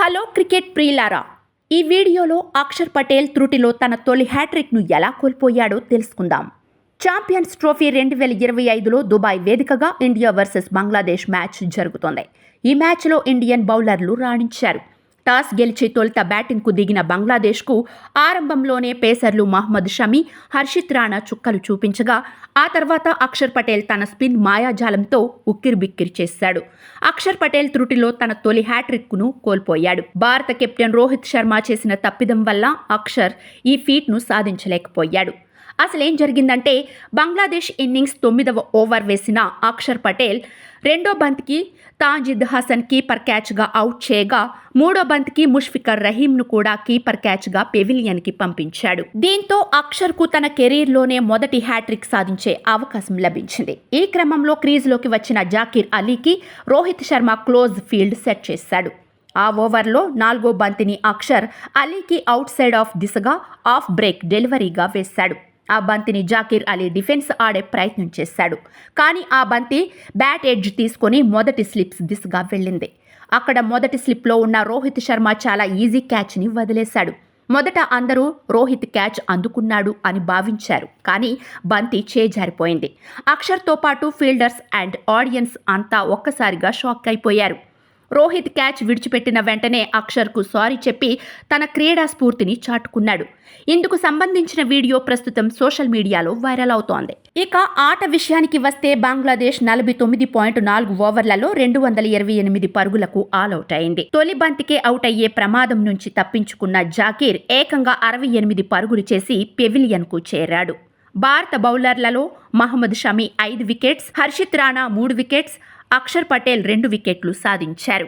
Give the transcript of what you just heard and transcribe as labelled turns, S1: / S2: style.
S1: Hello cricket ప్రియులారా, ఈ వీడియోలో అక్షర్ పటేల్ త్రుటిలో తన తొలి హ్యాట్రిక్ను ఎలా కోల్పోయాడో తెలుసుకుందాం. ఛాంపియన్స్ ట్రోఫీ 2025లో దుబాయ్ వేదికగా ఇండియా వర్సెస్ బంగ్లాదేశ్ మ్యాచ్ జరుగుతోంది. ఈ మ్యాచ్లో ఇండియన్ బౌలర్లు రాణించారు. టాస్ గెలిచి తొలుత బ్యాటింగ్కు దిగిన బంగ్లాదేశ్కు ఆరంభంలోనే పేసర్లు మహ్మద్ షమి, హర్షిత్ రాణా చుక్కలు చూపించగా ఆ తర్వాత అక్షర్ పటేల్ తన స్పిన్ మాయాజాలంతో ఉక్కిరిబిక్కిరి చేశాడు. అక్షర్ పటేల్ త్రుటిలో తన తొలి హ్యాట్రిక్ను కోల్పోయాడు. భారత కెప్టెన్ రోహిత్ శర్మ చేసిన తప్పిదం వల్ల అక్షర్ ఈ ఫీట్ను సాధించలేకపోయాడు. అసలేం జరిగిందంటే, బంగ్లాదేశ్ ఇన్నింగ్స్ 9వ ఓవర్ వేసిన అక్షర్ పటేల్ రెండో బంతికి తాజిద్ హసన్ కీపర్ క్యాచ్గా అవుట్ చేయగా, మూడో బంతికి ముష్ఫికర్ రహీంను కూడా కీపర్ క్యాచ్గా పెవిలియన్కి పంపించాడు. దీంతో అక్షర్కు తన కెరీర్లోనే మొదటి హ్యాట్రిక్ సాధించే అవకాశం లభించింది. ఈ క్రమంలో క్రీజ్లోకి వచ్చిన జాకీర్ అలీకి Rohit Sharma close field set చేశాడు. ఆ ఓవర్లో 4వ బంతిని అక్షర్ అలీకి అవుట్ సైడ్ ఆఫ్ దిశగా ఆఫ్ బ్రేక్ డెలివరీగా వేశాడు. ఆ బంతిని జాకీర్ అలీ డిఫెన్స్ ఆడే ప్రయత్నం చేశాడు. కానీ ఆ బంతి బ్యాట్ ఎడ్జ్ తీసుకొని మొదటి స్లిప్స్ దిశగా వెళ్ళింది. అక్కడ మొదటి స్లిప్లో ఉన్న రోహిత్ శర్మ చాలా ఈజీ క్యాచ్ని వదిలేశాడు. మొదట అందరూ రోహిత్ క్యాచ్ అందుకున్నాడు అని భావించారు. కానీ బంతి చేజారిపోయింది. అక్షర్తో పాటు ఫీల్డర్స్ అండ్ ఆడియన్స్ అంతా ఒక్కసారిగా షాక్ అయిపోయారు. రోహిత్ క్యాచ్ విడిచిపెట్టిన వెంటనే అక్షర్కు సారీ చెప్పి తన క్రీడా స్ఫూర్తిని చాటుకున్నాడు. ఇందుకు సంబంధించిన వీడియో ప్రస్తుతం సోషల్ మీడియాలో వైరల్ అవుతోంది. ఇక ఆట విషయానికి వస్తే, బంగ్లాదేశ్ 49.4 ఓవర్లలో 228 పరుగులకు ఆలౌట్ అయింది. తొలి బంతికే అవుట్ అయ్యే ప్రమాదం నుంచి తప్పించుకున్న జాకీర్ ఏకంగా 68 పరుగులు చేసి పెవిలియన్కు చేరాడు. భారత బౌలర్లలో మహ్మద్ షమి 5 వికెట్స్, హర్షిత్ రాణా 3 వికెట్స్, అక్షర్ పటేల్ 2 వికెట్లు సాధించారు.